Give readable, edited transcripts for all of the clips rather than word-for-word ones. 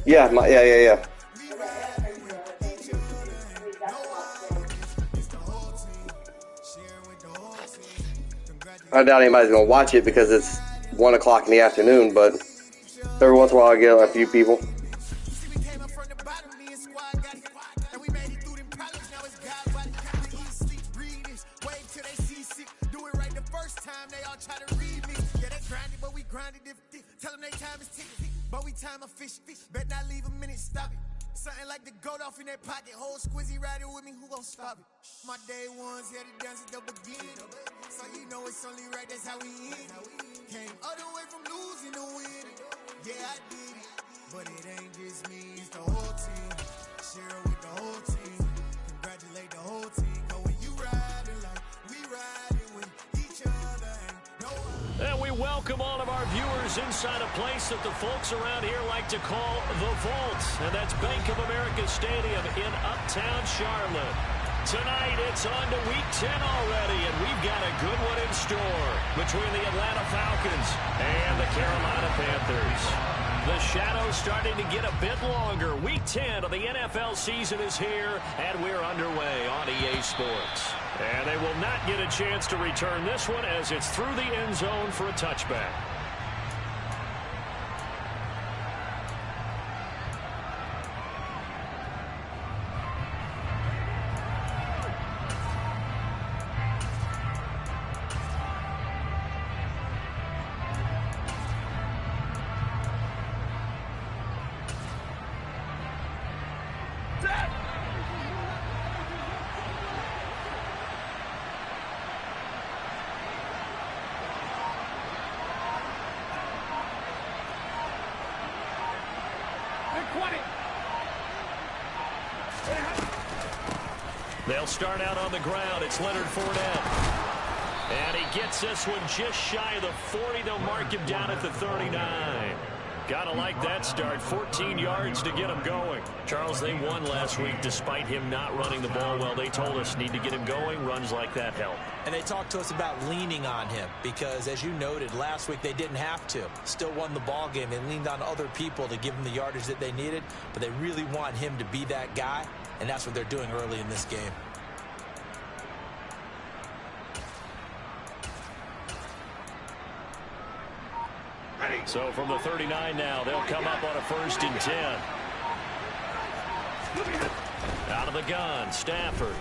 Yeah, yeah. I doubt anybody's gonna watch it because it's 1 o'clock in the afternoon, but every once in a while I get a few people. But we time a fish, bet not leave a minute, stop it. Something like the goat off in that pocket, whole squizzy riding with me, who gon' stop it? My day ones here to dance at the beginning, so you know it's only right, that's how we end. Came all the way from losing to winning, yeah I did it, but it ain't just me, it's the whole team. Share it with the whole team, congratulate the whole team. Cause when you riding like we riding with each other, ain't no one. And we welcome all of our viewers inside a place that the folks around here like to call the Vault. And that's Bank of America Stadium in Uptown Charlotte. Tonight, it's on to Week 10 already, and we've got a good one in store between the Atlanta Falcons and the Carolina Panthers. The shadow's starting to get a bit longer. Week 10 of the NFL season is here, and we're underway on EA Sports. And they will not get a chance to return this one as it's through the end zone for a touchback. They'll start out on the ground. It's Leonard Fournette. And he gets this one just shy of the 40. They'll mark him down at the 39. Gotta like that start. 14 yards to get him going. Charles, they won last week despite him not running the ball well. They told us need to get him going. Runs like that help. And they talked to us about leaning on him because, as you noted, last week they didn't have to. Still won the ball game. They leaned on other people to give them the yardage that they needed, but they really want him to be that guy, and that's what they're doing early in this game. So from the 39 now, they'll come up on a 1st and 10. Out of the gun, Stafford.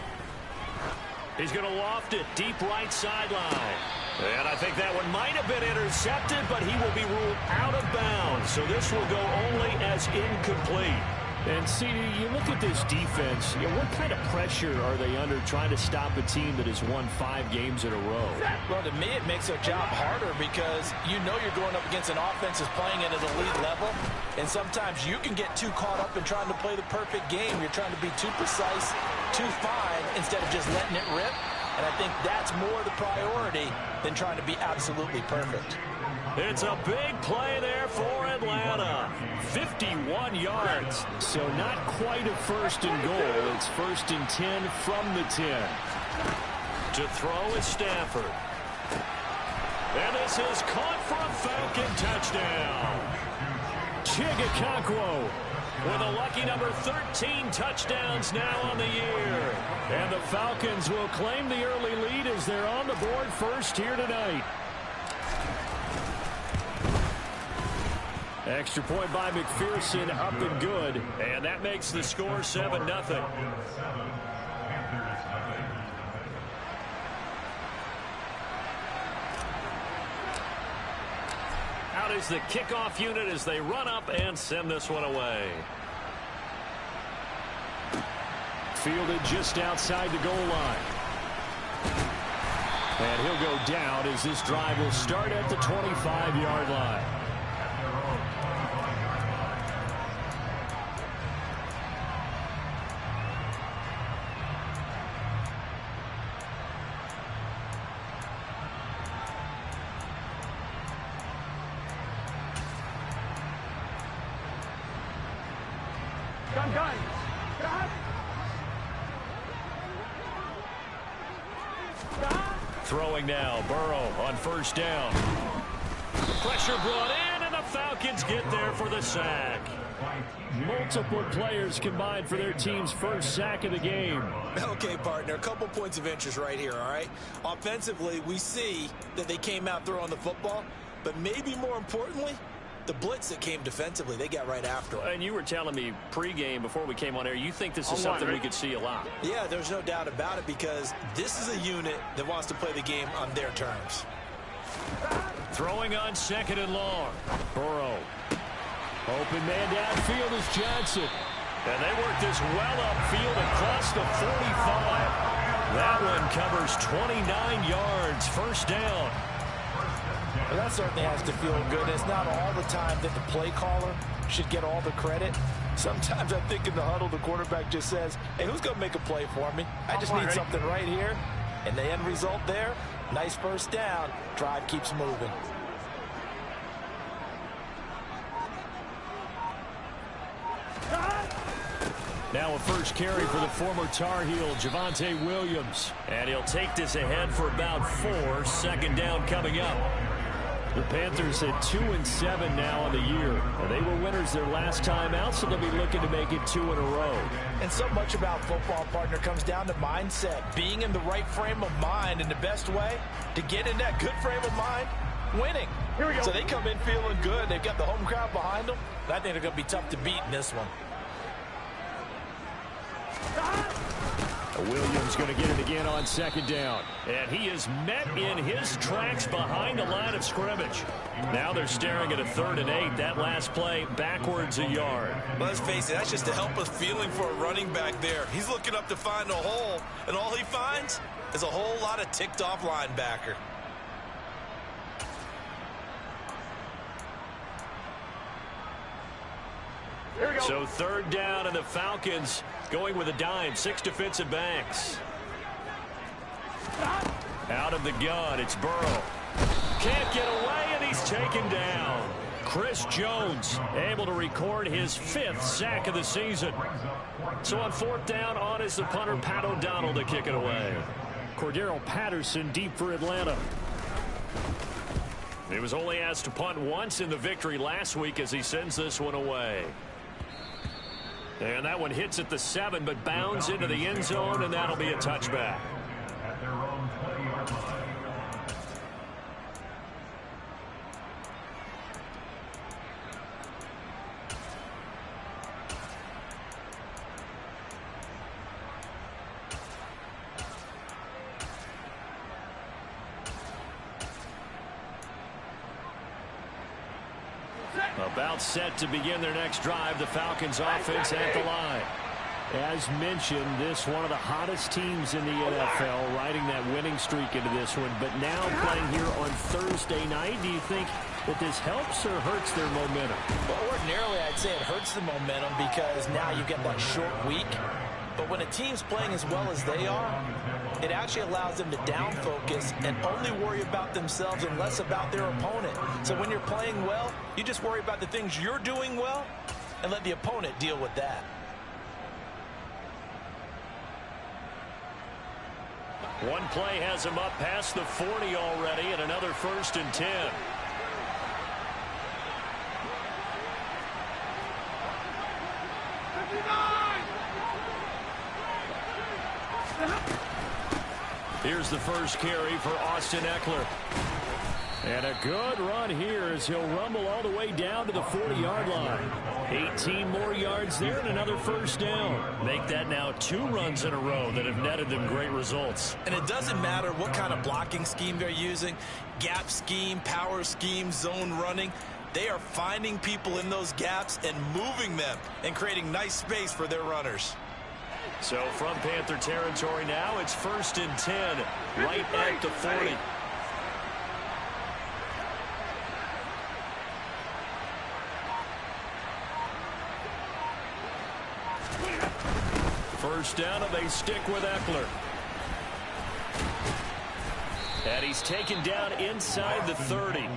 He's going to loft it deep right sideline. And I think that one might have been intercepted, but he will be ruled out of bounds. So this will go only as incomplete. And see, you look at this defense, what kind of pressure are they under trying to stop a team that has won 5 games in a row? Well, to me, it makes their job harder because you know you're going up against an offense that's playing at an elite level, and sometimes you can get too caught up in trying to play the perfect game. You're trying to be too precise, too fine, instead of just letting it rip. And I think that's more the priority than trying to be absolutely perfect. It's a big play there for Atlanta. 51 yards. So not quite a 1st and goal. It's 1st and 10 from the 10. To throw is Stafford. And this is caught for a Falcon touchdown. Chigakonkwo with a lucky number 13 touchdowns now on the year. And the Falcons will claim the early lead as they're on the board first here tonight. Extra point by McPherson, up and good. And that makes the score 7-0. Out is the kickoff unit as they run up and send this one away. Fielded just outside the goal line. And he'll go down as this drive will start at the 25-yard line. Throwing now, Burrow on 1st down. Pressure brought in, and the Falcons Falcons get there for the sack. Multiple players combined for their team's first sack of the game. Okay, partner, a couple points of interest right here, all right? Offensively, we see that they came out throwing the football, but maybe more importantly, the blitz that came defensively, they got right after it. And you were telling me pregame before we came on air, you think this is something we could see a lot. Yeah, there's no doubt about it because this is a unit that wants to play the game on their terms. Throwing on 2nd and long. Burrow. Open man downfield is Johnson. And they work this well upfield across the 45. That one covers 29 yards. First down. Well, that certainly has to feel good. It's not all the time that the play caller should get all the credit. Sometimes I think in the huddle, the quarterback just says, hey, who's going to make a play for me? I just need something right here. And the end result there, nice first down. Drive keeps moving. Now a first carry for the former Tar Heel, Javonte Williams. And he'll take this ahead for about 4. Second down coming up. The Panthers at 2-7 now on the year. They were winners their last time out, so they'll be looking to make it 2 in a row. And so much about football, partner, comes down to mindset. Being in the right frame of mind, and the best way to get in that good frame of mind, winning. Here we go. So they come in feeling good. They've got the home crowd behind them. I think they're going to be tough to beat in this one. Williams going to get it again on 2nd down. And he is met in his tracks behind the line of scrimmage. Now they're staring at a 3rd and 8. That last play backwards a yard. Let's face it, that's just a helpless feeling for a running back there. He's looking up to find a hole, and all he finds is a whole lot of ticked-off linebacker. So 3rd down, and the Falcons going with a dime. 6 defensive backs. Out of the gun, it's Burrow. Can't get away, and he's taken down. Chris Jones able to record his 5th sack of the season. So on 4th down, on is the punter, Pat O'Donnell, to kick it away. Cordero Patterson deep for Atlanta. He was only asked to punt once in the victory last week as he sends this one away. And that one hits at the 7, but bounds into the end zone, and that'll be a touchback. About set to begin their next drive. The Falcons offense at the line. As mentioned, this one of the hottest teams in the NFL, riding that winning streak into this one. But now playing here on Thursday night, do you think that this helps or hurts their momentum? Well, ordinarily, I'd say it hurts the momentum because now you get that short week. But when a team's playing as well as they are, it actually allows them to down focus and only worry about themselves and less about their opponent. So when you're playing well, you just worry about the things you're doing well and let the opponent deal with that. One play has him up past the 40 already, and another 1st and 10. Here's the first carry for Austin Eckler. And a good run here as he'll rumble all the way down to the 40-yard line. 18 more yards there and another 1st down. Make that now 2 runs in a row that have netted them great results. And it doesn't matter what kind of blocking scheme they're using, gap scheme, power scheme, zone running. They are finding people in those gaps and moving them and creating nice space for their runners. So from Panther territory now, it's 1st and 10, right at the 40. First down, and they stick with Eckler. And he's taken down inside the 30.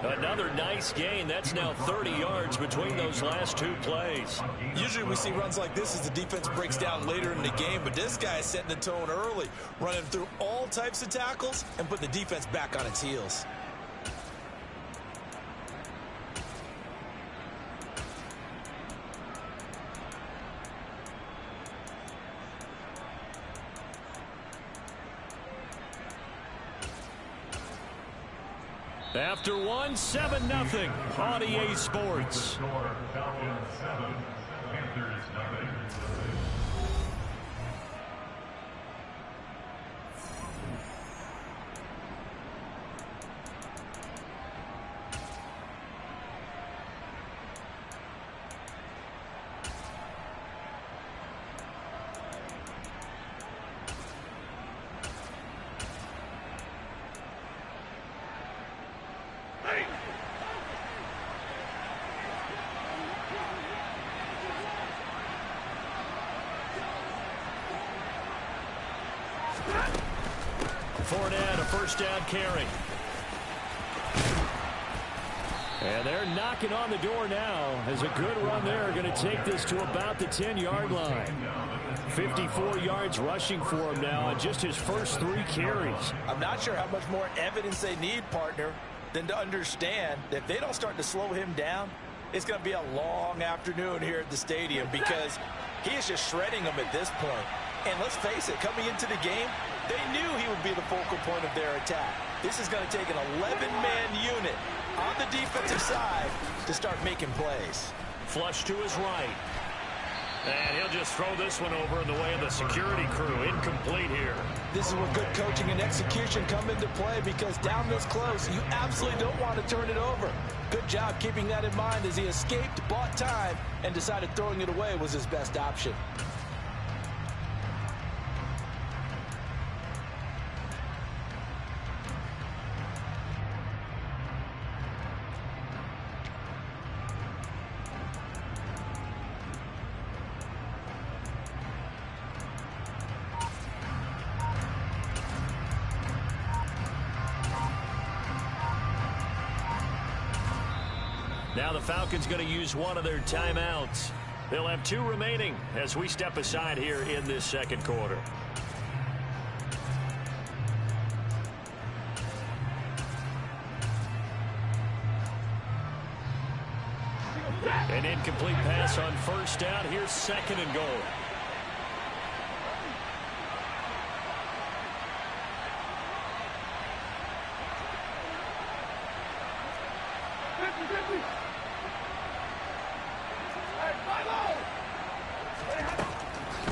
Another nice gain. That's now 30 yards between those last 2 plays. Usually we see runs like this as the defense breaks down later in the game, but this guy is setting the tone early, running through all types of tackles and putting the defense back on its heels. After one, 7-0 on EA Sports. Falcons 7, Panthers nothing. Fournette, a first down carry. And they're knocking on the door now as a good run there. Going to take this to about the 10-yard line. 54 yards rushing for him now on just his first 3 carries. I'm not sure how much more evidence they need, partner, than to understand that if they don't start to slow him down, it's going to be a long afternoon here at the stadium because he is just shredding them at this point. And let's face it, coming into the game, they knew he would be the focal point of their attack. This is going to take an 11-man unit on the defensive side to start making plays. Flush to his right. And he'll just throw this one over in the way of the security crew. Incomplete here. This is where good coaching and execution come into play because down this close, you absolutely don't want to turn it over. Good job keeping that in mind as he escaped, bought time, and decided throwing it away was his best option. Now the Falcons going to use one of their timeouts. They'll have 2 remaining as we step aside here in this second quarter. An incomplete pass on first down. Here's 2nd and goal.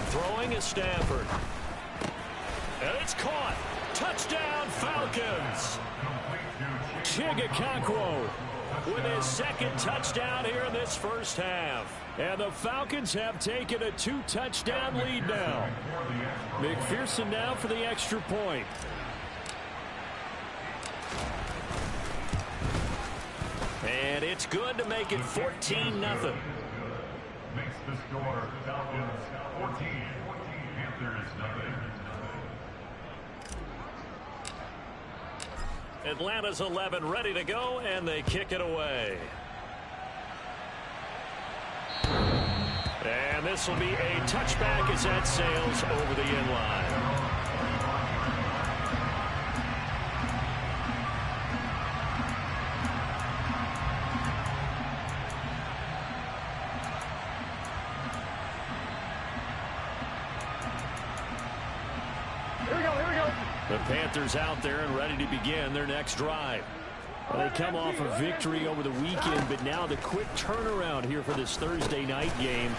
Throwing is Stafford. And it's caught. Touchdown, Falcons. Chigakonkwo with his 2nd touchdown here in this first half. And the Falcons have taken a 2-touchdown lead now. McPherson now for the extra point. And it's good to make it 14-0. Makes the score Falcons 14, Panthers nothing. Atlanta's 11 ready to go, and they kick it away. And this will be a touchback as that sails over the end line. The Panthers out there and ready to begin their next drive. Well, they come off a victory over the weekend, but now the quick turnaround here for this Thursday night game.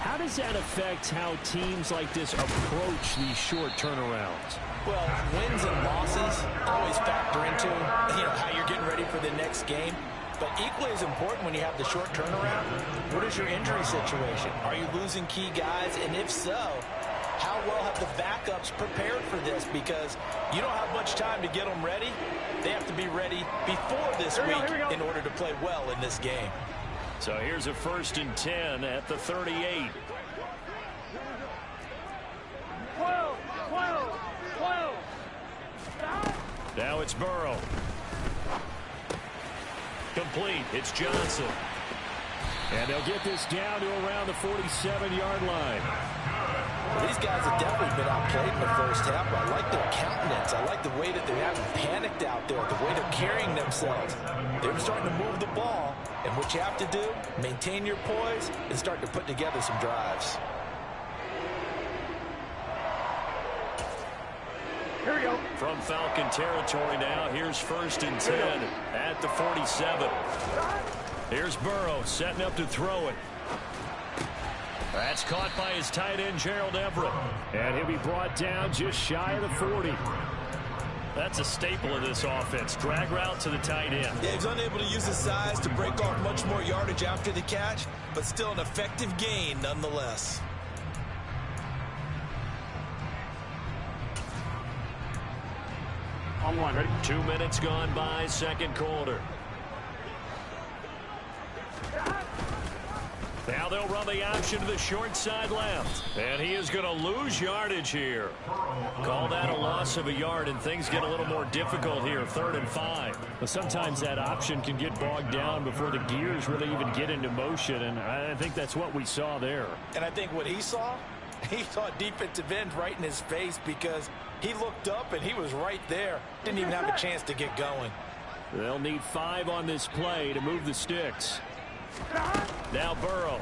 How does that affect how teams like this approach these short turnarounds? Well, wins and losses always factor into how you're getting ready for the next game. But equally as important when you have the short turnaround, what is your injury situation? Are you losing key guys? And if so, how well have the backups prepared for this? Because you don't have much time to get them ready. They have to be ready before this week in order to play well in this game. So here's a 1st and 10 at the 38. 12. Now it's Burrow. Complete. It's Johnson. And they'll get this down to around the 47-yard line. Well, these guys have definitely been outplayed in the first half, but I like their countenance. I like the way that they haven't panicked out there, the way they're carrying themselves. They're starting to move the ball, and what you have to do, maintain your poise and start to put together some drives. From Falcon territory now, here's 1st and 10 at the 47. Here's Burrow setting up to throw it. That's caught by his tight end, Gerald Everett. And he'll be brought down just shy of the 40. That's a staple of this offense. Drag route to the tight end. Yeah, he's unable to use his size to break off much more yardage after the catch, but still an effective gain nonetheless. On one, ready? 2 minutes gone by, second quarter. Now they'll run the option to the short side left. And he is going to lose yardage here. Call that a loss of a yard, and things get a little more difficult here. 3rd and 5. Well, sometimes that option can get bogged down before the gears really even get into motion, and I think that's what we saw there. And I think what he saw defensive end right in his face, because he looked up and he was right there. Didn't even have a chance to get going. They'll need 5 on this play to move the sticks. Now Burrow.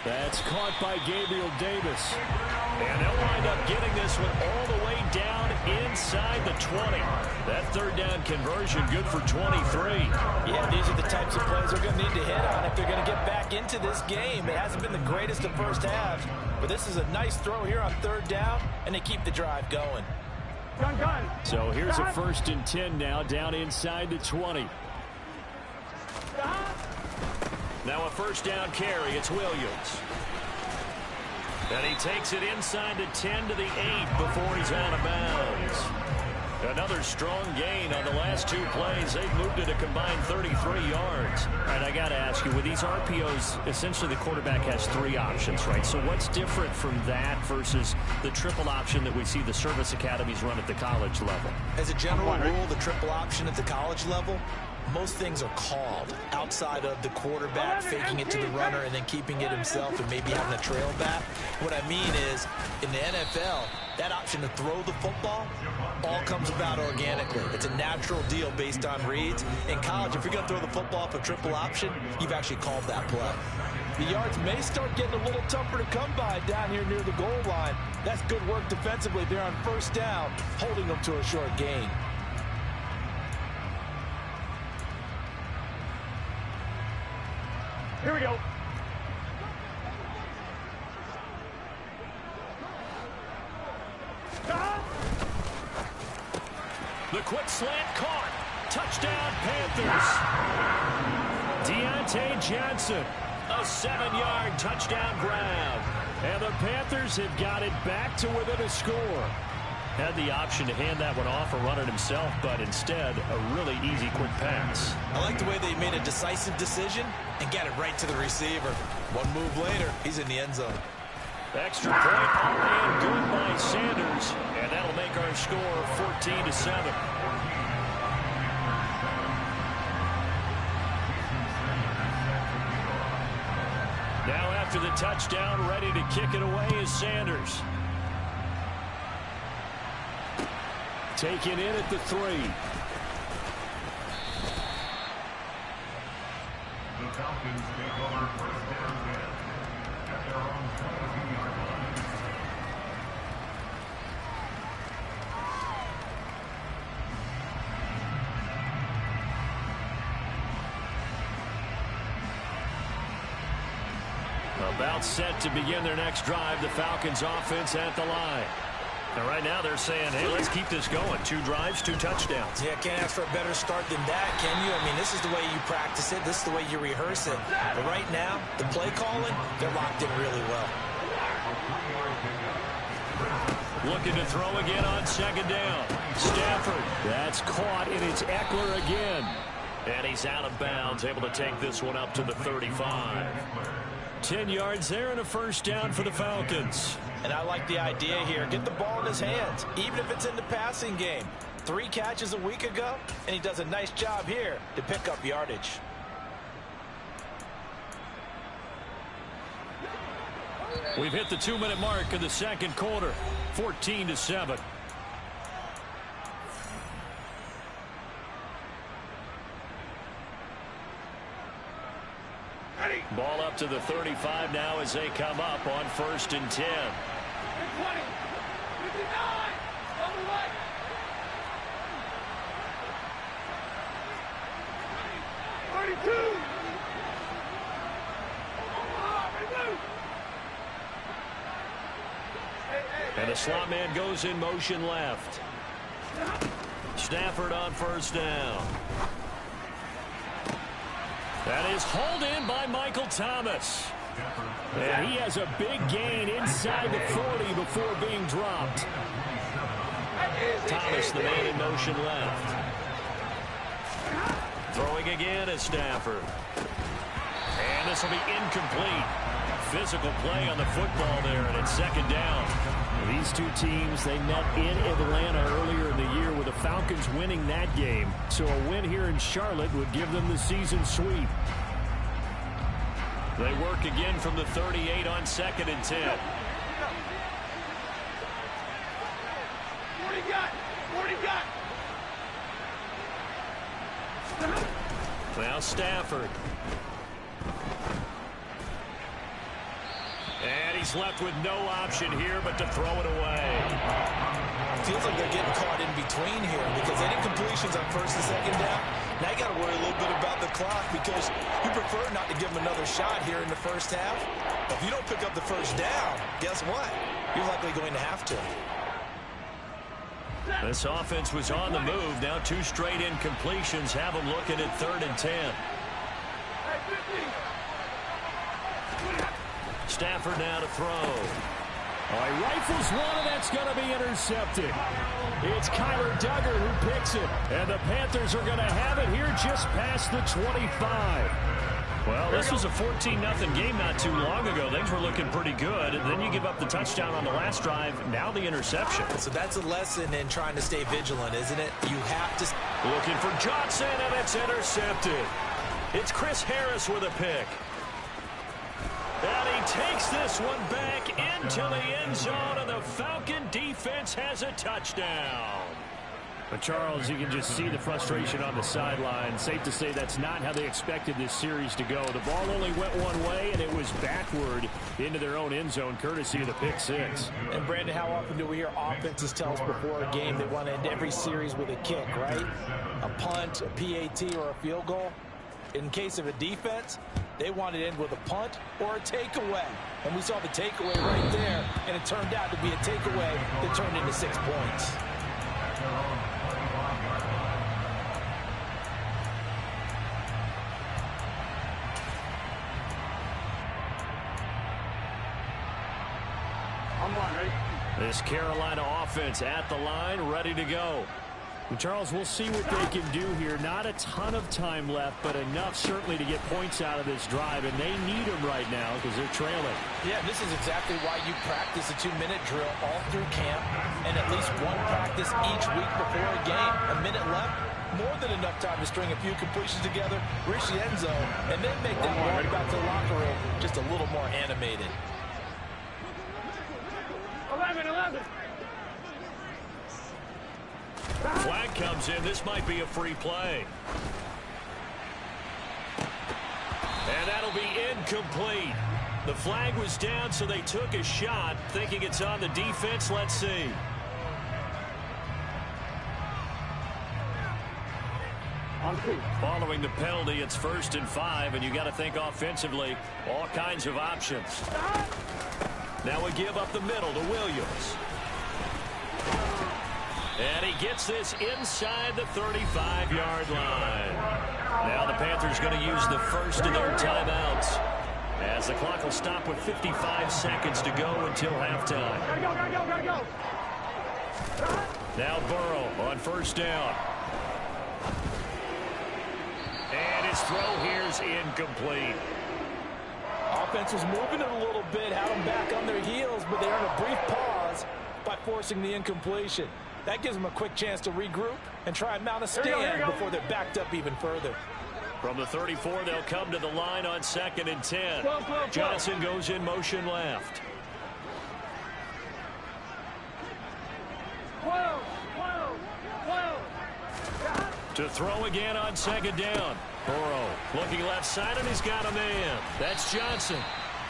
That's caught by Gabriel Davis. And they'll wind up getting this one all the way down inside the 20. That 3rd down conversion good for 23. Yeah, these are the types of plays they're going to need to hit on if they're going to get back into this game. It hasn't been the greatest of first halves, but this is a nice throw here on 3rd down, and they keep the drive going. So here's a 1st and 10 now, down inside the 20. Now a 1st down carry. It's Williams. And he takes it inside the 10 to the 8 before he's out of bounds. Another strong gain on the last 2 plays. They've moved it a combined 33 yards. All right, I got to ask you, with these RPOs, essentially the quarterback has 3 options, right? So what's different from that versus the triple option that we see the service academies run at the college level? As a general rule, the triple option at the college level, most things are called outside of the quarterback faking it to the runner and then keeping it himself and maybe having a trail back. What I mean is, in the NFL, that option to throw the football all comes about organically. It's a natural deal based on reads. In college, if you're going to throw the football for triple option, you've actually called that play. The yards may start getting a little tougher to come by down here near the goal line. That's good work defensively there on 1st down, holding them to a short gain. Here we go. The quick slant caught. Touchdown, Panthers. Deontay Johnson. A 7-yard touchdown grab. And the Panthers have got it back to within a score. Had the option to hand that one off or run it himself, but instead, a really easy quick pass. I like the way they made a decisive decision and got it right to the receiver. One move later, he's in the end zone. Extra point, and good by Sanders. And that'll make our score 14-7. Now after the touchdown, ready to kick it away is Sanders. Taken in at the 3. The Falcons take over 1st and 10 at their own 22-yard line. About set to begin their next drive, the Falcons offense at the line. And right now they're saying, hey, let's keep this going. 2 drives, 2 touchdowns. Yeah, can't ask for a better start than that, can you? I mean, this is the way you practice it. This is the way you rehearse it. But right now, the play calling, they're locked in really well. Looking to throw again on 2nd down. Stafford. That's caught, and it's Eckler again. And he's out of bounds, able to take this one up to the 35. 10 yards there and a 1st down for the Falcons. And I like the idea here. Get the ball in his hands, even if it's in the passing game. 3 catches a week ago, and he does a nice job here to pick up yardage. We've hit the 2-minute mark of the second quarter. 14-7. Ball up to the 35 now as they come up on 1st and 10. And the slot man goes in motion left. Stafford on first down. That is hauled in by Michael Thomas. And he has a big gain inside the 40 before being dropped. Thomas, the man in motion left. Throwing again is Stafford. And this will be incomplete. Physical play on the football there, and it's second down. These two teams, they met in Atlanta earlier in the year with the Falcons winning that game. So a win here in Charlotte would give them the season sweep. They work again from the 38 on 2nd and 10. What do you got? What do you got? Now Stafford. And he's left with no option here but to throw it away. Feels like they're getting caught in between here because any completions on first and second down, now you got to worry a little bit about the clock because you prefer not to give them another shot here in the first half. But if you don't pick up the first down, guess what? You're likely going to have to. This offense was on the move. Now 2 straight incompletions have them looking at 3rd and 10. Stafford now to throw. Oh, he rifles one, and that's going to be intercepted. It's Kyler Duggar who picks it. And the Panthers are going to have it here just past the 25. Well, this was a 14-0 game not too long ago. Things were looking pretty good. And then you give up the touchdown on the last drive. Now the interception. So that's a lesson in trying to stay vigilant, isn't it? You have to... Looking for Johnson, and it's intercepted. It's Chris Harris with a pick. And he takes this one back into the end zone, and the Falcon defense has a touchdown. But Charles, you can just see the frustration on the sideline. Safe to say that's not how they expected this series to go. The ball only went one way, and it was backward into their own end zone, courtesy of the pick six. And, Brandon, how often do we hear offenses tell us before a game they want to end every series with a kick, right? A punt, a PAT, or a field goal. In case of a defense, they wanted to end with a punt or a takeaway. And we saw the takeaway right there, and it turned out to be a takeaway that turned into 6 points. This Carolina offense at the line, ready to go. And Charles, we'll see what they can do here. Not a ton of time left, but enough certainly to get points out of this drive, and they need them right now because they're trailing. Yeah, this is exactly why you practice a 2-minute drill all through camp and at least one practice each week before a game. A minute left, more than enough time to string a few completions together, reach the end zone, and then make that walk back to the locker room just a little more animated. 11. Flag comes in. This might be a free play. And that'll be incomplete. The flag was down, so they took a shot, thinking it's on the defense. Let's see. Following the penalty, it's 1st and 5, and you got to think offensively, all kinds of options. Now we give up the middle to Williams. And he gets this inside the 35-yard line. Now the Panthers going to use the first of their timeouts, as the clock will stop with 55 seconds to go until halftime. Gotta go. Now Burrow on first down. And his throw here's incomplete. Offense was moving it a little bit, had them back on their heels, but they earned a brief pause by forcing the incompletion. That gives them a quick chance to regroup and try and mount a stand before they're backed up even further. From the 34, they'll come to the line on 2nd and 10. Johnson goes in motion left. To throw again on 2nd down. Burrow looking left side, and he's got a man. That's Johnson.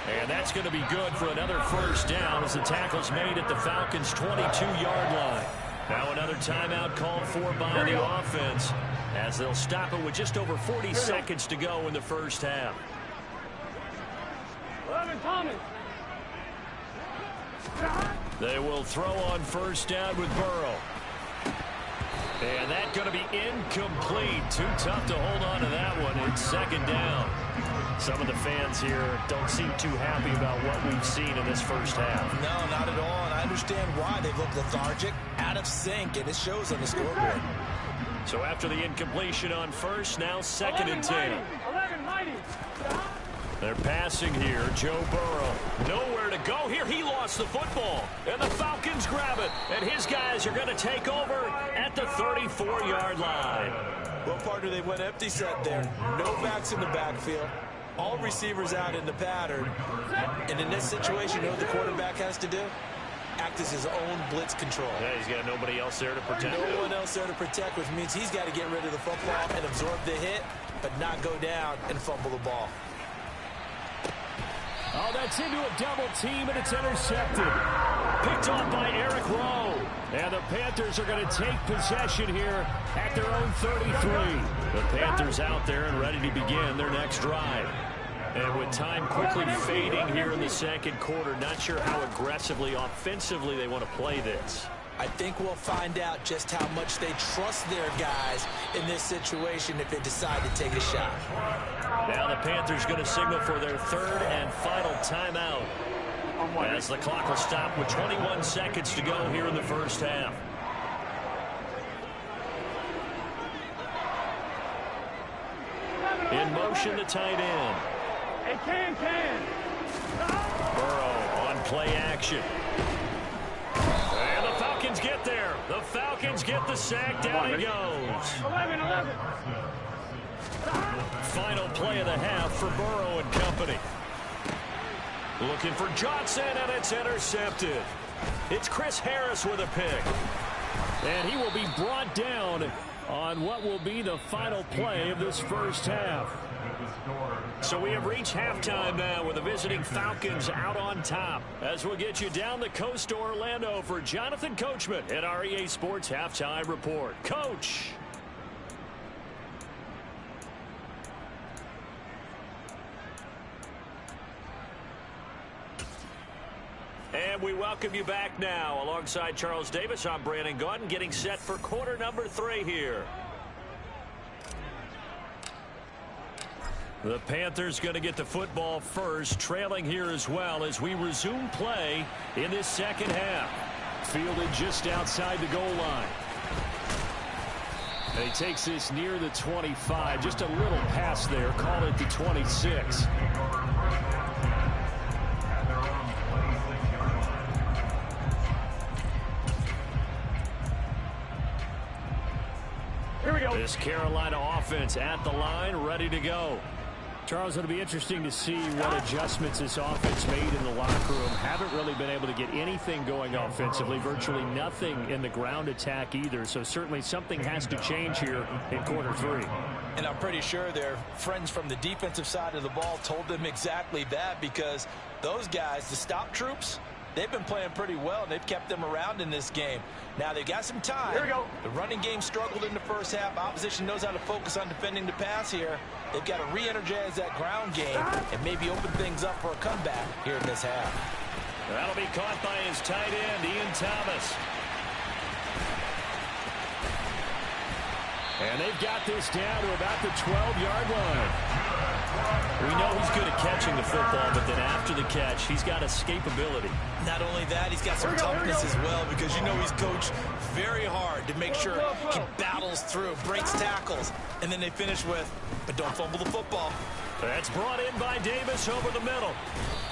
And that's going to be good for another first down as the tackle's made at the Falcons' 22-yard line. Now another timeout called for by the offense as they'll stop it with just over 40 seconds to go in the first half. They will throw on first down with Burrow. And that's going to be incomplete. Too tough to hold on to that one. It's second down. Some of the fans here don't seem too happy about what we've seen in this first half. No, not at all. And I understand why. They look lethargic, out of sync, and it shows on the scoreboard. So after the incompletion on first, now second and 10. They're passing here. Joe Burrow. Nowhere to go here. He lost the football. And the Falcons grab it. And his guys are going to take over at the 34-yard line. Well, partner, they went empty set there. No backs in the backfield. All receivers out in the pattern. And in this situation, you know what the quarterback has to do? Act as his own blitz control. Yeah, he's got nobody else there to protect. No one else there to protect, which means he's got to get rid of the football and absorb the hit, but not go down and fumble the ball. Oh, that's into a double team, and it's intercepted. Picked off by Eric Rowe. And the Panthers are going to take possession here at their own 33. The Panthers out there and ready to begin their next drive. And with time quickly fading here in the second quarter, not sure how aggressively, offensively they want to play this. I think we'll find out just how much they trust their guys in this situation if they decide to take a shot. Now the Panthers going to signal for their third and final timeout as the clock will stop with 21 seconds to go here in the first half. In motion, the tight end. Burrow on play action. And the Falcons get there. The Falcons get the sack. Down he goes. 11. Final play of the half for Burrow and company. Looking for Johnson, and it's intercepted. It's Chris Harris with a pick. And he will be brought down on what will be the final play of this first half. So we have reached halftime now with the visiting Falcons out on top. As we'll get you down the coast to Orlando for Jonathan Coachman at our EA Sports Halftime Report. Coach. And we welcome you back now. Alongside Charles Davis, I'm Brandon Gaudin, getting set for quarter number 3 here. The Panthers going to get the football first, trailing here as well as we resume play in this second half. Fielded just outside the goal line. And he takes this near the 25. Just a little pass there. Call it the 26. Here we go. This Carolina offense at the line, ready to go. Charles, it'll be interesting to see what adjustments this offense made in the locker room. Haven't really been able to get anything going offensively. Virtually nothing in the ground attack either. So certainly something has to change here in quarter 3. And I'm pretty sure their friends from the defensive side of the ball told them exactly that, because those guys, the stop troops, they've been playing pretty well, and they've kept them around in this game. Now, they've got some time. Here we go. The running game struggled in the first half. Opposition knows how to focus on defending the pass here. They've got to re-energize that ground game and maybe open things up for a comeback here in this half. That'll be caught by his tight end, Ian Thomas. And they've got this down to about the 12-yard line. We know he's good at catching the football, but then after the catch, he's got escapability. Not only that, he's got some toughness as well, because you know he's coached very hard to make sure he battles through, breaks tackles, and then they finish with, but don't fumble the football. That's brought in by Davis over the middle.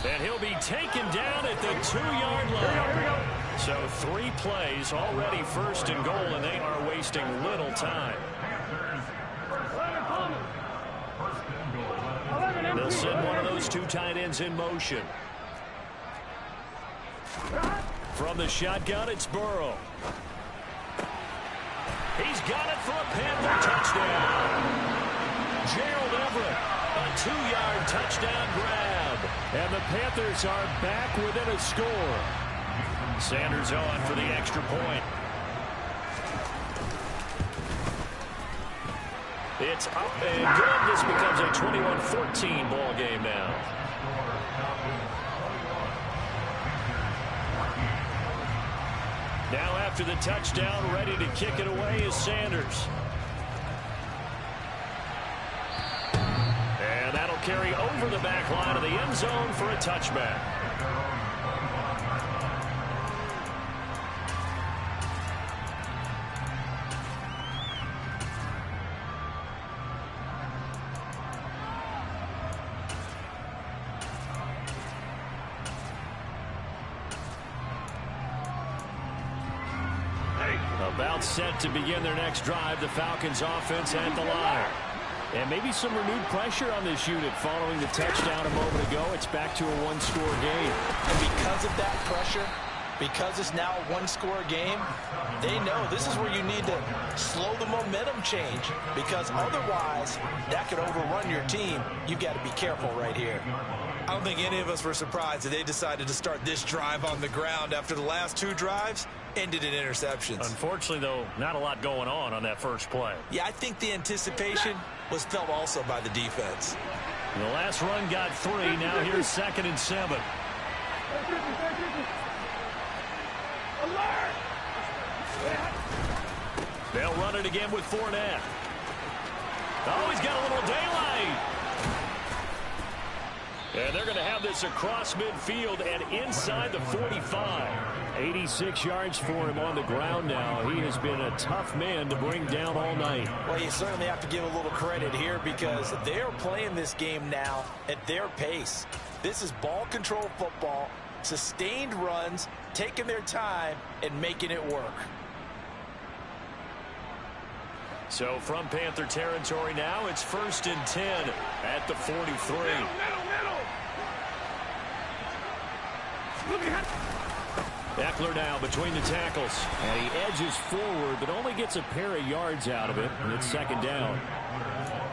And he'll be taken down at the 2-yard line. So 3 plays already first and goal, and they are wasting little time. They'll send one of those 2 tight ends in motion. From the shotgun, it's Burrow. He's got it for a Panther touchdown. Gerald Everett, a 2-yard touchdown grab. And the Panthers are back within a score. Sanders on for the extra point. It's up and good. This becomes a 21-14 ball game now. Now after the touchdown, ready to kick it away is Sanders. And that'll carry over the back line of the end zone for a touchback. About set to begin their next drive, the Falcons offense at the line. And maybe some renewed pressure on this unit following the touchdown a moment ago. It's back to a one-score game. And because of that pressure, because it's now a one-score game, they know this is where you need to slow the momentum change, because otherwise that could overrun your team. You've got to be careful right here. I don't think any of us were surprised that they decided to start this drive on the ground after the last 2 drives ended in interceptions. Unfortunately, though, not a lot going on that first play. Yeah, I think the anticipation was felt also by the defense. The last run got 3. Now here's 2nd and 7. They'll run it again with Fournette. Oh, he's got a little daylight. And they're going to have this across midfield and inside the 45. 86 yards for him on the ground now. He has been a tough man to bring down all night. Well, you certainly have to give a little credit here, because they're playing this game now at their pace. This is ball control football, sustained runs, taking their time, and making it work. So from Panther territory now, it's 1st and 10 at the 43. Eckler now between the tackles. And he edges forward, but only gets a pair of yards out of it, and it's 2nd down.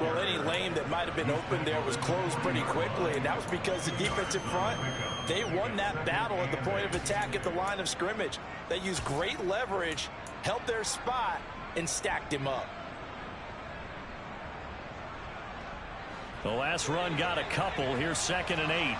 Well, any lane that might have been open there was closed pretty quickly, and that was because the defensive front, they won that battle at the point of attack at the line of scrimmage. They used great leverage, held their spot, and stacked him up. The last run got a couple. Here's 2nd and 8.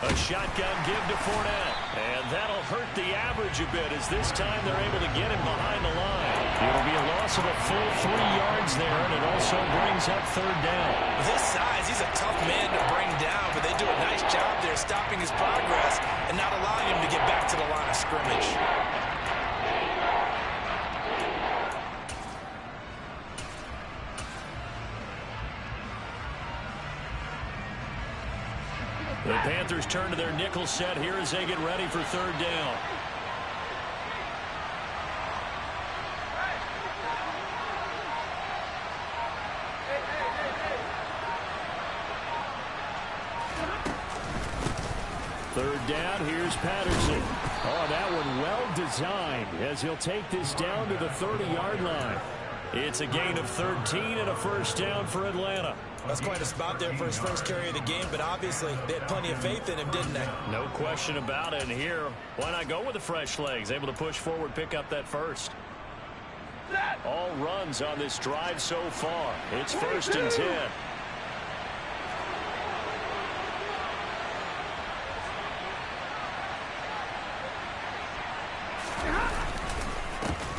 A shotgun give to Fournette. And that'll hurt the average a bit, as this time they're able to get him behind the line. It'll be a loss of a full 3 yards there, and it also brings up 3rd down. With his size, he's a tough man to bring down, but they do a nice job there stopping his progress and not allowing him to get back to the line of scrimmage. The Panthers turn to their nickel set here as they get ready for 3rd down. Third down, here's Patterson. Oh, that one well designed, as he'll take this down to the 30-yard line. It's a gain of 13 and a 1st down for Atlanta. That's quite a spot there for his first carry of the game, but obviously they had plenty of faith in him, didn't they? No question about it. And here, why not go with the fresh legs? Able to push forward, pick up that first. All runs on this drive so far. It's 1st and 10.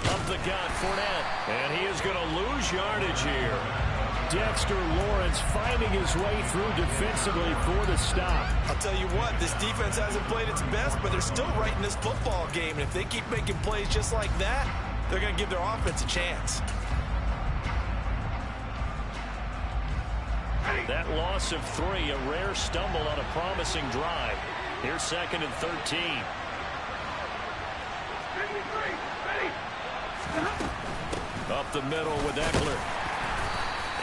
Up the gut, Fournette. And he is going to lose yardage here. Dexter Lawrence finding his way through defensively for the stop. I'll tell you what, this defense hasn't played its best, but they're still right in this football game. And if they keep making plays just like that, they're going to give their offense a chance. That loss of 3, a rare stumble on a promising drive. Here's 2nd and 13. Up the middle with Eckler.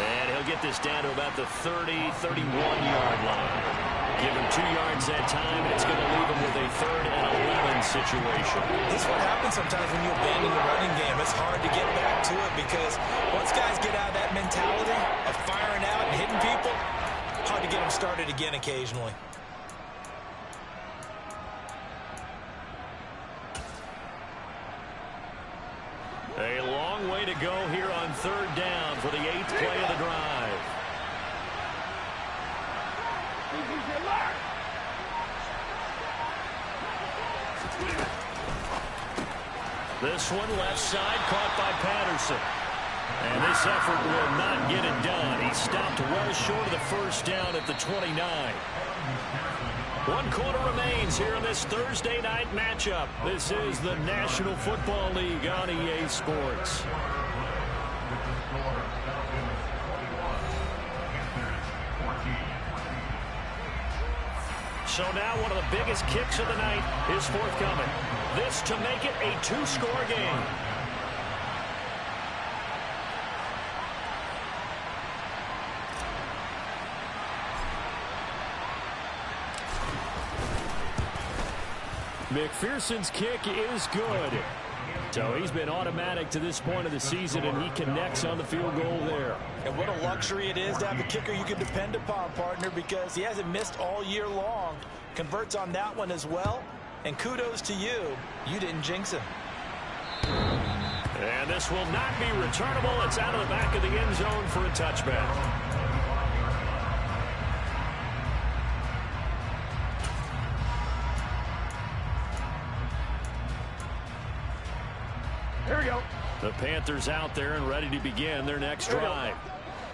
And he'll get this down to about the 30, 31-yard line. Give him 2 yards that time, and it's going to leave him with a 3rd situation. This is what happens sometimes when you abandon the running game. It's hard to get back to it because once guys get out of that mentality of firing out and hitting people, hard to get them started again occasionally. A long way to go here on third down for the 8th play of the drive. This one left side caught by Patterson. And this effort will not get it done. He stopped well short of the first down at the 29. 1 quarter remains here in this Thursday night matchup. This is the National Football League on EA Sports. So now one of the biggest kicks of the night is forthcoming. This to make it a 2-score game. McPherson's kick is good. So he's been automatic to this point of the season, and he connects on the field goal there. And what a luxury it is to have a kicker you can depend upon, partner, because he hasn't missed all year long. Converts on that one as well. And kudos to you. You didn't jinx him. And this will not be returnable. It's out of the back of the end zone for a touchback. Here we go. The Panthers out there and ready to begin their next drive.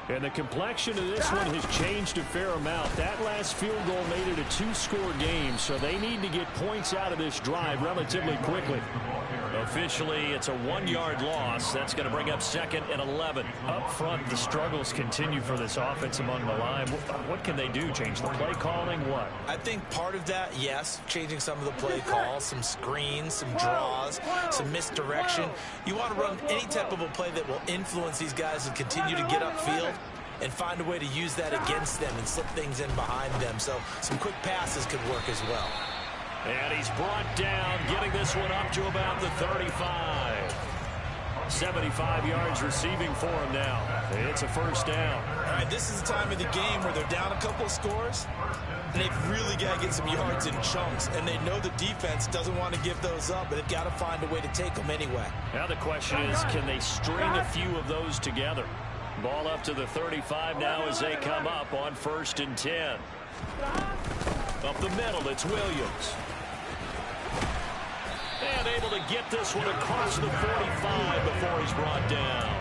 And the complexion of this one has changed a fair amount. That last field goal made it a 2-score game, so they need to get points out of this drive relatively quickly. Officially, it's a 1-yard loss. That's going to bring up 2nd and 11. Up front, the struggles continue for this offense among the line. What can they do? Change the play calling? What? I think part of that, yes, changing some of the play calls, some screens, some draws, some misdirection. You want to run any type of a play that will influence these guys and continue to get upfield and find a way to use that against them and slip things in behind them. So some quick passes could work as well. And he's brought down, getting this one up to about the 35. 75 yards receiving for him now. It's a first down. All right, this is the time of the game where they're down a couple of scores, and they've really got to get some yards in chunks, and they know the defense doesn't want to give those up, but they've got to find a way to take them anyway. Now the question is, can they string a few of those together? Ball up to the 35 now as they come up on 1st and 10. Up the middle, it's Williams. And able to get this one across the 45 before he's brought down.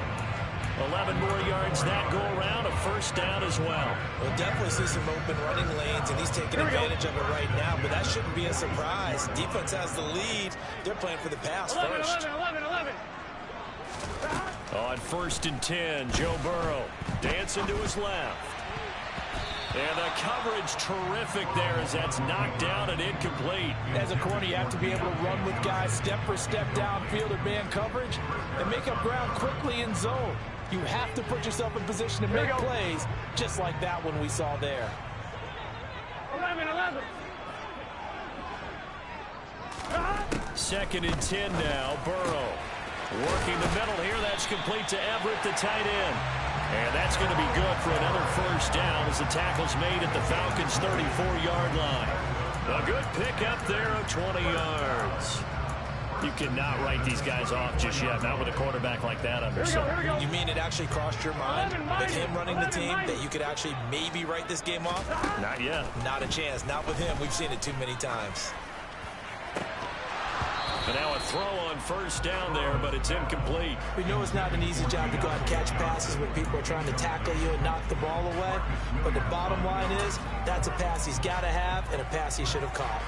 11 more yards that go around, a first down as well. We'll definitely see some open running lanes, and he's taking advantage of it right now, but that shouldn't be a surprise. Defense has the lead. They're playing for the pass first. 11. On 1st and 10, Joe Burrow dancing to his left. And the coverage terrific there as that's knocked down and incomplete. As a corner, you have to be able to run with guys step for step downfield or man coverage and make up ground quickly in zone. You have to put yourself in position to make plays just like that one we saw there. 11. 2nd and 10 now, Burrow. Working the middle here, that's complete to Everett, the tight end. And that's going to be good for another first down as the tackle's made at the Falcons' 34-yard line. A good pickup there of 20 yards. You cannot write these guys off just yet, not with a quarterback like that under center. You mean it actually crossed your mind with him running the team that you could actually maybe write this game off? Not yet. Not a chance. Not with him. We've seen it too many times. And now a throw on first down there, but it's incomplete. We know it's not an easy job to go out and catch passes when people are trying to tackle you and knock the ball away. But the bottom line is that's a pass he's got to have and a pass he should have caught.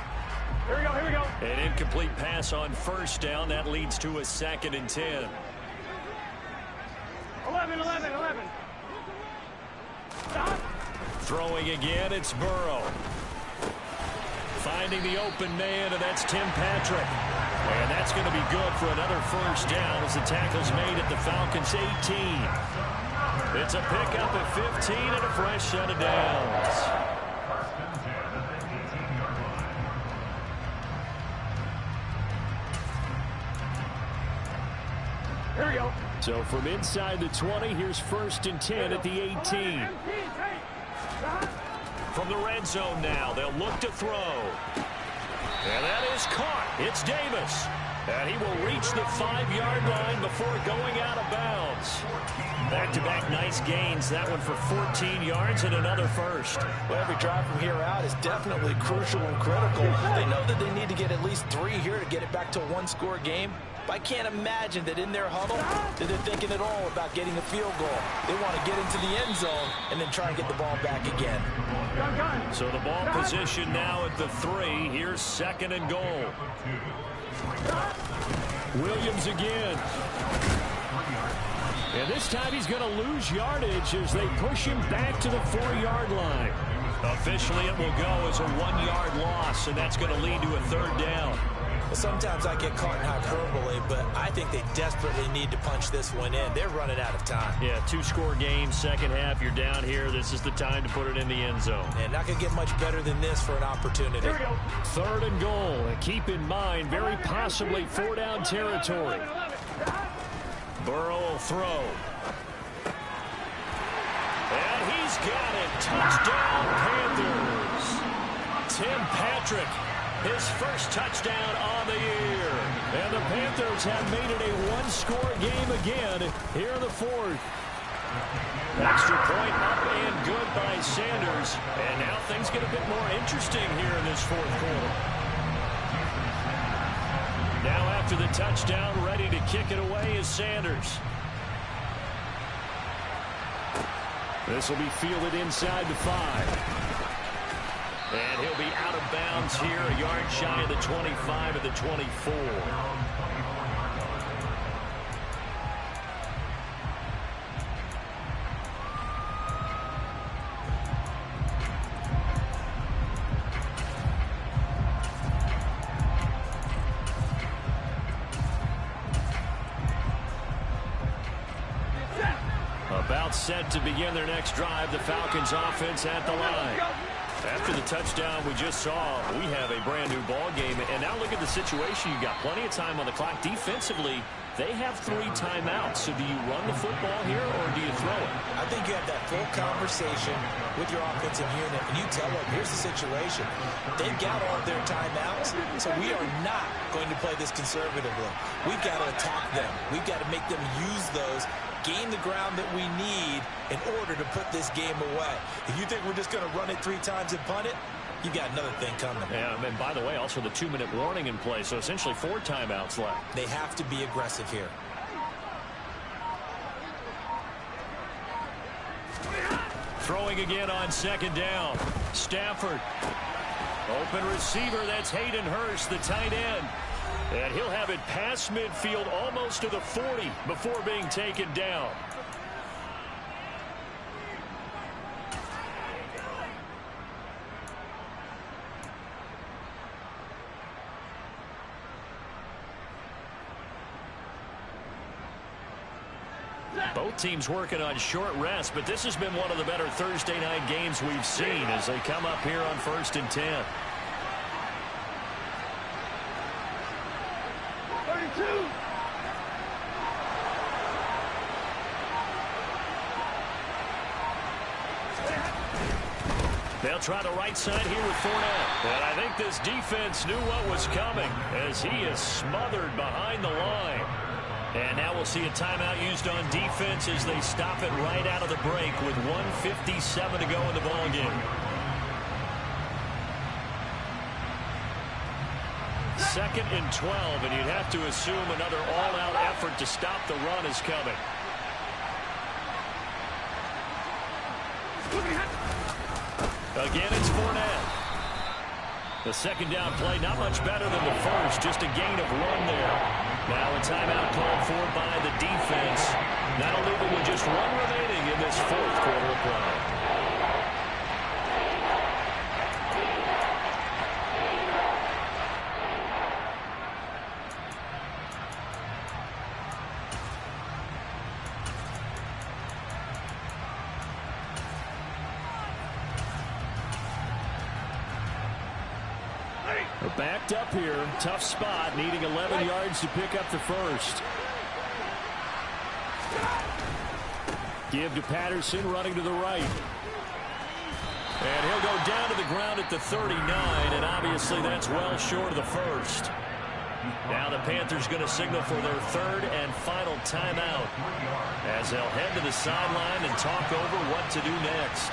Here we go. An incomplete pass on first down. That leads to a 2nd and 10. 11. Stop. Throwing again, it's Burrow. Finding the open man, and that's Tim Patrick. And that's going to be good for another first down as the tackle's made at the Falcons' 18. It's a pickup at 15 and a fresh set of downs. So from inside the 20, here's 1st and 10 at the 18. From the red zone now, they'll look to throw. And that is caught. It's Davis. And he will reach the 5-yard line before going out of bounds. Back-to-back nice gains. That one for 14 yards and another first. Well, every drive from here out is definitely crucial and critical. They know that they need to get at least 3 here to get it back to a one-score game. But I can't imagine that in their huddle that they're thinking at all about getting a field goal. They want to get into the end zone and then try and get the ball back again. So the ball position now at the 3. Here's 2nd and goal. Williams again. And this time he's going to lose yardage as they push him back to the 4-yard line. Officially, it will go as a 1-yard loss, and that's going to lead to a 3rd down. Well, sometimes I get caught in hyperbole, but I think they desperately need to punch this one in. They're running out of time. Yeah, 2-score game, second half, you're down here. This is the time to put it in the end zone. And not going to get much better than this for an opportunity. 3rd and goal. And keep in mind, very possibly 4-down territory. Burrow will throw. And he's got it. Touchdown, Panthers. Tim Patrick, his first touchdown on the year. And the Panthers have made it a 1-score game again here in the 4th. Extra point up and good by Sanders. And now things get a bit more interesting here in this 4th quarter. Now after the touchdown, ready to kick it away is Sanders. This will be fielded inside the 5. And he'll be out of bounds here, a yard shy of the 25 of the 24. About set to begin their next drive, the Falcons offense at the line. After the touchdown we just saw, we have a brand new ball game. And now look at the situation. You've got plenty of time on the clock. Defensively, they have 3 timeouts. So do you run the football here or do you throw it? I think you have that full conversation with your offensive unit, and you tell them, here's the situation. They've got all their timeouts, so we are not going to play this conservatively. We've got to attack them. We've got to make them use those, gain the ground that we need in order to put this game away. If you think we're just going to run it 3 times and punt it, you got another thing coming. Yeah, and by the way, also the 2-minute warning in play, so essentially 4 timeouts left. They have to be aggressive here. Throwing again on 2nd down. Stafford. Open receiver, that's Hayden Hurst, the tight end. And he'll have it past midfield almost to the 40 before being taken down. Both teams working on short rest, but this has been one of the better Thursday night games we've seen as they come up here on 1st and 10. 32. They'll try the right side here with Fournette. And I think this defense knew what was coming as he is smothered behind the line. And now we'll see a timeout used on defense as they stop it right out of the break with 1:57 to go in the ballgame. 2nd and 12, and you'd have to assume another all-out effort to stop the run is coming. Again, it's Fournette. The 2nd down play, not much better than the first, just a gain of 1 there. Now a timeout called for by the defense. That'll leave it with just 1 remaining in this 4th quarter of play. Backed up here, tough spot, needing 11 yards to pick up the first. Give to Patterson, running to the right. And he'll go down to the ground at the 39, and obviously that's well short of the first. Now the Panthers going to signal for their third and final timeout as they'll head to the sideline and talk over what to do next.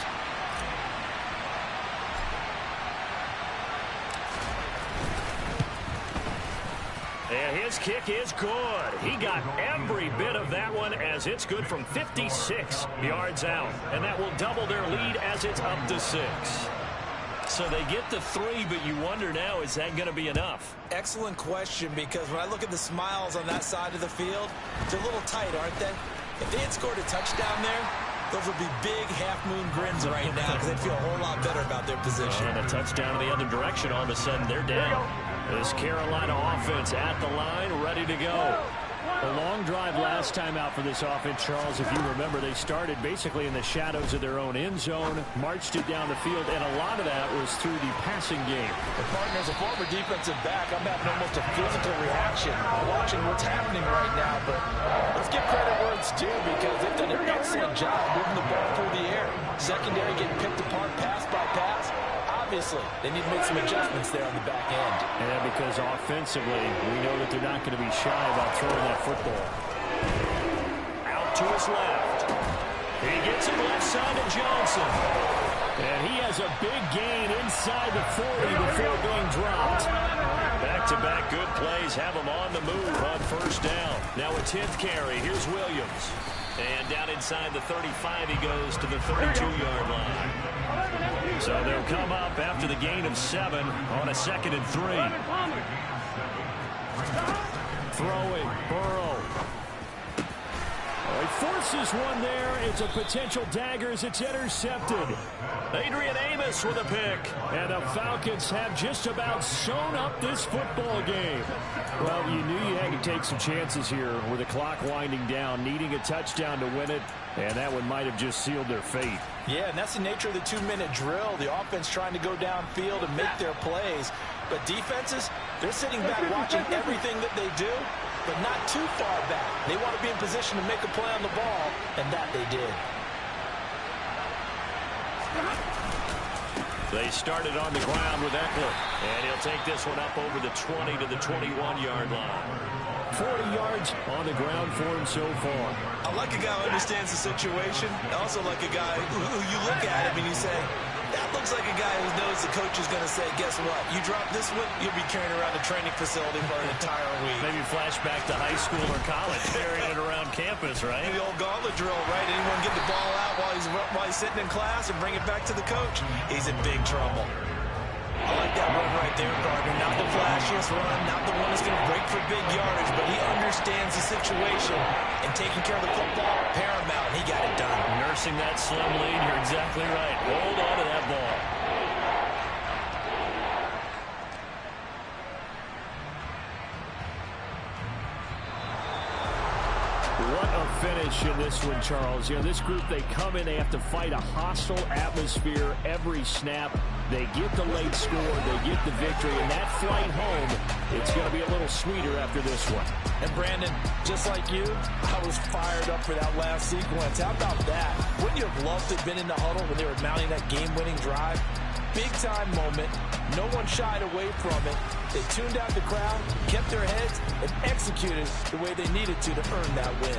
And his kick is good. He got every bit of that one as it's good from 56 yards out. And that will double their lead as it's up to 6. So they get the 3, but you wonder now, is that going to be enough? Excellent question, because when I look at the smiles on that side of the field, they're a little tight, aren't they? If they had scored a touchdown there, those would be big half-moon grins right now because they'd feel a whole lot better about their position. And a touchdown in the other direction, all of a sudden they're down. This Carolina offense at the line, ready to go. A long drive last time out for this offense, Charles. If you remember, they started basically in the shadows of their own end zone, marched it down the field, and a lot of that was through the passing game. The partner, as a former defensive back, I'm having almost a physical reaction watching what's happening right now. But let's give credit where it's due, because they've done an excellent job moving the ball through the air. Secondary getting picked apart pass by pass. Obviously, they need to make some adjustments there on the back end. And because offensively, we know that they're not going to be shy about throwing that football. Out to his left. He gets it left side to Johnson. And he has a big gain inside the 40 before being dropped. Back-to-back good plays have him on the move on first down. Now a 10th carry. Here's Williams. And down inside the 35, he goes to the 32-yard line. So they'll come up after the gain of 7 on a 2nd and 3. Throwing, Burrow. He forces one there. It's a potential dagger as it's intercepted. Adrian Amos with a pick. And the Falcons have just about sewn up this football game. Well, you knew you had to take some chances here with the clock winding down, needing a touchdown to win it, and that one might have just sealed their fate. Yeah, and that's the nature of the 2-minute drill. The offense trying to go downfield and make their plays. But defenses, they're sitting back watching everything that they do, but not too far back. They want to be in position to make a play on the ball, and that they did. They started on the ground with Eckler, and he'll take this one up over the 20 to the 21-yard line. 40 yards on the ground for him so far. I like a guy who understands the situation. I also like a guy who you look at him and you say, that looks like a guy who knows the coach is going to say, guess what? You drop this one, you'll be carrying around a training facility for an entire week. Maybe flashback to high school or college, carrying it around campus, right? The old gauntlet drill, right? Anyone get the ball out while he's sitting in class and bring it back to the coach? He's in big trouble. I like that run right there, Gardner. Not the flashiest run, not the one that's going to break for big yardage, but he understands the situation, and taking care of the football, paramount. He got it done. Nursing that slim lead, you're exactly right. Hold on to that ball. What a finish in this one, Charles. You know, this group, they come in, they have to fight a hostile atmosphere every snap. They get the late score, they get the victory, and that flight home, it's going to be a little sweeter after this one. And Brandon, just like you, I was fired up for that last sequence. How about that? Wouldn't you have loved to have been in the huddle when they were mounting that game-winning drive? Big-time moment. No one shied away from it. They tuned out the crowd, kept their heads, and executed the way they needed to earn that win.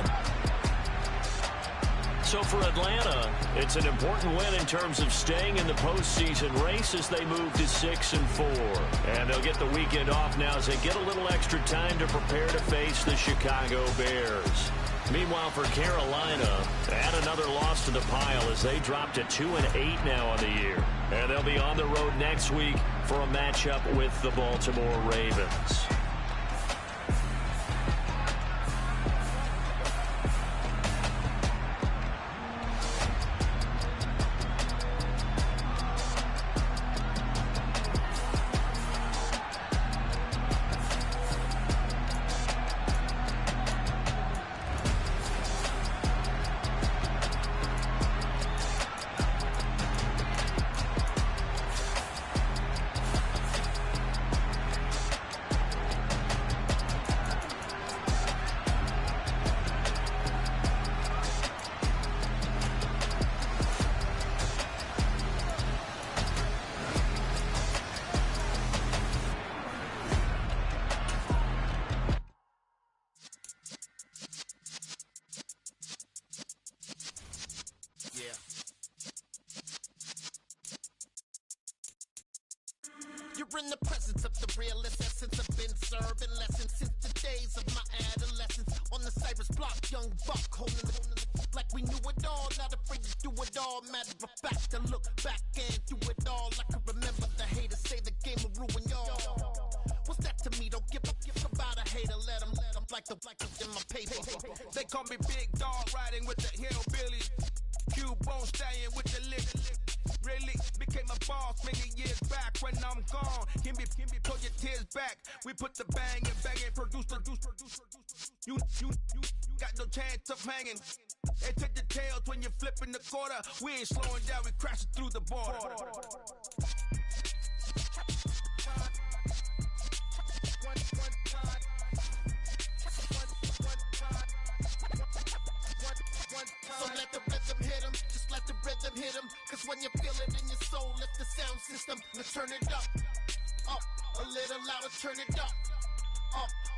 So for Atlanta, it's an important win in terms of staying in the postseason race as they move to 6-4. And they'll get the weekend off now as they get a little extra time to prepare to face the Chicago Bears. Meanwhile, for Carolina, add another loss to the pile as they drop to 2-8 now on the year. And they'll be on the road next week for a matchup with the Baltimore Ravens. I'm the presence of the realest essence. I've been serving lessons since the days of my adolescence. On the Cypress block, young buck holding the like we knew it all, not afraid to do it all. Matter of fact, to look back and do it all. I can remember the haters say the game will ruin y'all. What's that to me? Don't give about a hater. Let them like the in my paper. They call me Big Dog, riding with the hillbillies. Q-Bone stallion with the lick. Really became a boss many years back. When I'm gone, can me pull your tears back. We put the bang and produce. You got no chance of hanging. They take the tails when you're flipping the quarter. We ain't slowing down, we crashing through the border. So let the rhythm hit him, just let the rhythm hit him. Cause when you feel it in your soul, lift the sound system. Now turn it up, a little louder, turn it up.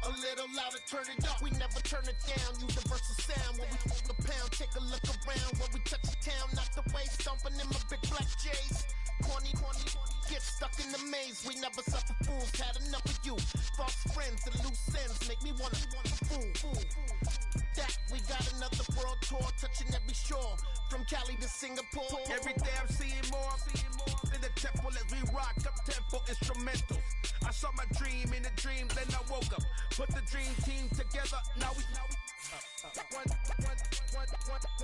A little louder, turn it up. We never turn it down, universal sound. When we hold the pound, take a look around. When we touch the town, not the way, stomping in my big black J's. Corny, get stuck in the maze. We never suffer fools, had enough of you. False friends and loose ends make me wanna fool. That we got another world tour, touching every shore. From Cali to Singapore. Every day I'm seeing more in the temple as we rock up tempo instrumentals. I saw my dream in a dream, then I woke up. Put the dream team together, now we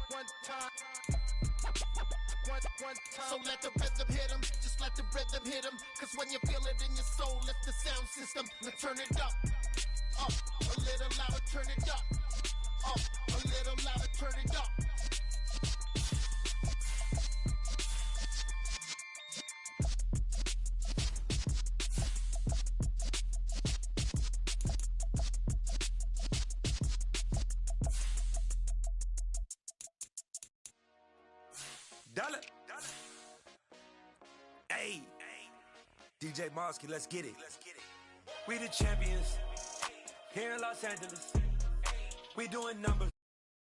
one time. So let the rhythm hit him, just let the rhythm hit him. Cause when you feel it in your soul, lift the sound system. Now turn it up, a little louder, turn it up, a little louder, turn it up. Dollar. Hey, DJ Mosky, let's get it. We the champions here in Los Angeles. We doing numbers.